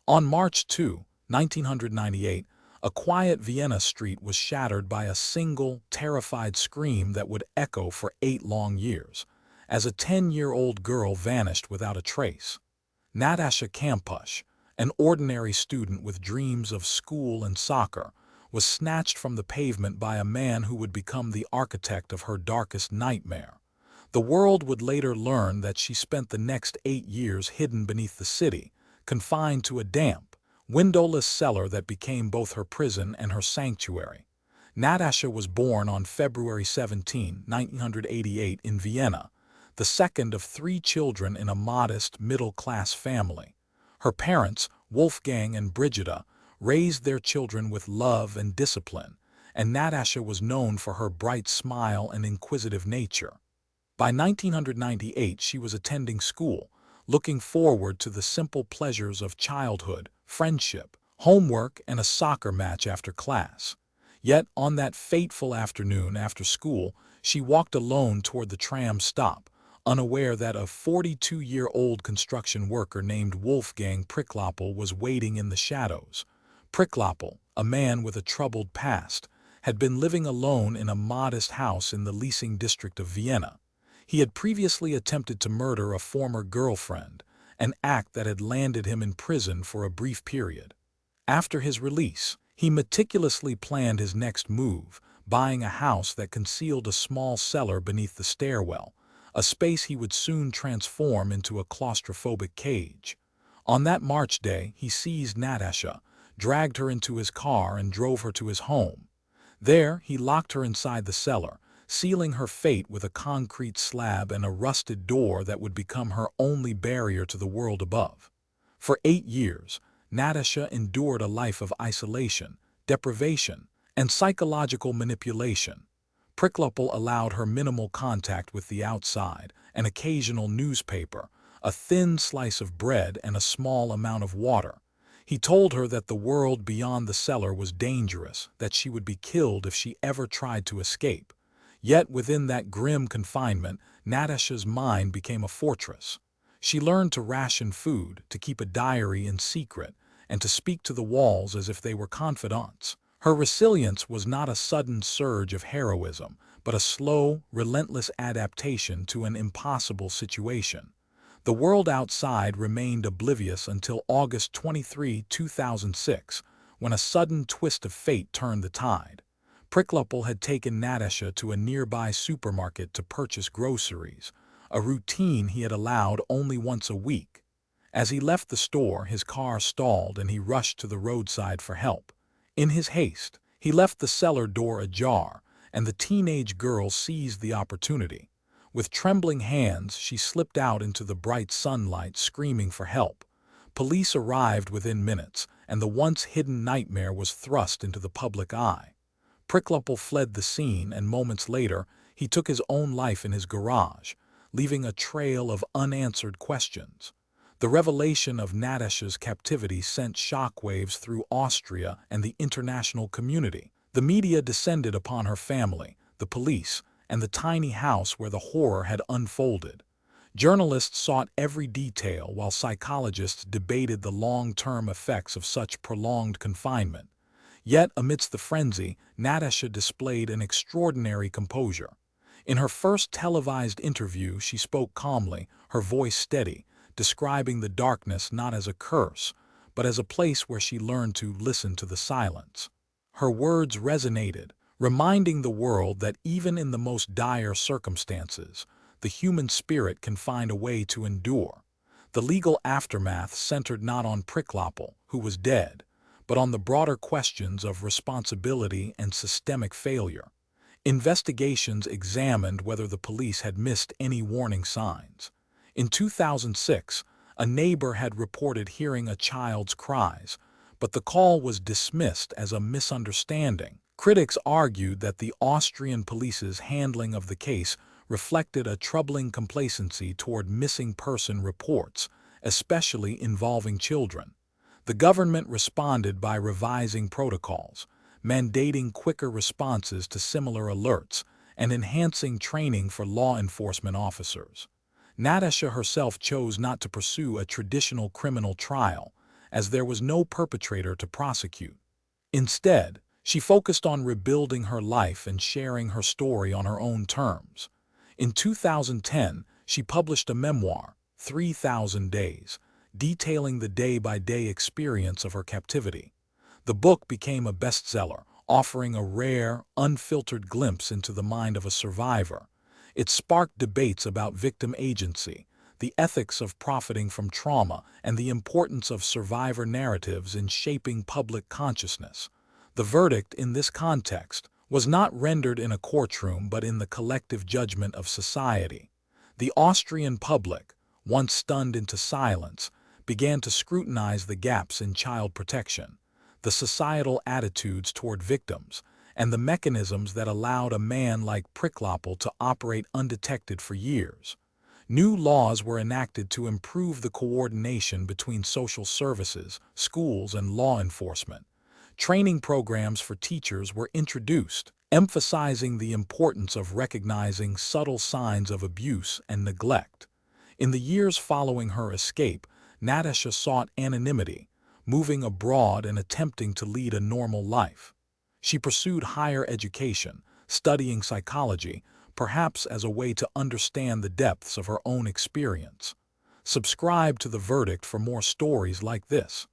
On March 2, 1998, a quiet Vienna street was shattered by a single, terrified scream that would echo for 8 long years, as a 10-year-old girl vanished without a trace. Natascha Kampusch, an ordinary student with dreams of school and soccer, was snatched from the pavement by a man who would become the architect of her darkest nightmare. The world would later learn that she spent the next 8 years hidden beneath the city, confined to a damp, windowless cellar that became both her prison and her sanctuary. Natascha was born on February 17, 1988 in Vienna, the second of 3 children in a modest, middle-class family. Her parents, Wolfgang and Brigitta, raised their children with love and discipline, and Natascha was known for her bright smile and inquisitive nature. By 1998, she was attending school, looking forward to the simple pleasures of childhood, friendship, homework, and a soccer match after class. Yet, on that fateful afternoon after school, she walked alone toward the tram stop, unaware that a 42-year-old construction worker named Wolfgang Pricklappel was waiting in the shadows. Pricklappel, a man with a troubled past, had been living alone in a modest house in the leasing district of Vienna. He had previously attempted to murder a former girlfriend, an act that had landed him in prison for a brief period. After his release, he meticulously planned his next move, buying a house that concealed a small cellar beneath the stairwell, a space he would soon transform into a claustrophobic cage. On that March day, he seized Natascha, dragged her into his car and drove her to his home. There, he locked her inside the cellar, sealing her fate with a concrete slab and a rusted door that would become her only barrier to the world above. For 8 years, Natascha endured a life of isolation, deprivation, and psychological manipulation. Pricklappel allowed her minimal contact with the outside, an occasional newspaper, a thin slice of bread, and a small amount of water. He told her that the world beyond the cellar was dangerous, that she would be killed if she ever tried to escape. Yet within that grim confinement, Natascha's mind became a fortress. She learned to ration food, to keep a diary in secret, and to speak to the walls as if they were confidants. Her resilience was not a sudden surge of heroism, but a slow, relentless adaptation to an impossible situation. The world outside remained oblivious until August 23, 2006, when a sudden twist of fate turned the tide. Pricklappel had taken Natascha to a nearby supermarket to purchase groceries, a routine he had allowed only once a week. As he left the store, his car stalled and he rushed to the roadside for help. In his haste, he left the cellar door ajar, and the teenage girl seized the opportunity. With trembling hands, she slipped out into the bright sunlight, screaming for help. Police arrived within minutes, and the once-hidden nightmare was thrust into the public eye. Pricklappel fled the scene, and moments later, he took his own life in his garage, leaving a trail of unanswered questions. The revelation of Natascha's captivity sent shockwaves through Austria and the international community. The media descended upon her family, the police, and the tiny house where the horror had unfolded. Journalists sought every detail while psychologists debated the long-term effects of such prolonged confinement. Yet, amidst the frenzy, Natascha displayed an extraordinary composure. In her first televised interview, she spoke calmly, her voice steady, describing the darkness not as a curse, but as a place where she learned to listen to the silence. Her words resonated, reminding the world that even in the most dire circumstances, the human spirit can find a way to endure. The legal aftermath centered not on Pricklappel, who was dead, but on the broader questions of responsibility and systemic failure. Investigations examined whether the police had missed any warning signs. In 2006, a neighbor had reported hearing a child's cries, but the call was dismissed as a misunderstanding. Critics argued that the Austrian police's handling of the case reflected a troubling complacency toward missing person reports, especially involving children. The government responded by revising protocols, mandating quicker responses to similar alerts, and enhancing training for law enforcement officers. Natascha herself chose not to pursue a traditional criminal trial, as there was no perpetrator to prosecute. Instead, she focused on rebuilding her life and sharing her story on her own terms. In 2010, she published a memoir, 3,000 Days, detailing the day-by-day experience of her captivity. The book became a bestseller, offering a rare, unfiltered glimpse into the mind of a survivor. It sparked debates about victim agency, the ethics of profiting from trauma, and the importance of survivor narratives in shaping public consciousness. The verdict in this context was not rendered in a courtroom but in the collective judgment of society. The Austrian public, once stunned into silence, began to scrutinize the gaps in child protection, the societal attitudes toward victims, and the mechanisms that allowed a man like Priklopil to operate undetected for years. New laws were enacted to improve the coordination between social services, schools, and law enforcement. Training programs for teachers were introduced, emphasizing the importance of recognizing subtle signs of abuse and neglect. In the years following her escape, Natascha sought anonymity, moving abroad and attempting to lead a normal life. She pursued higher education, studying psychology, perhaps as a way to understand the depths of her own experience. Subscribe to The Verdict for more stories like this.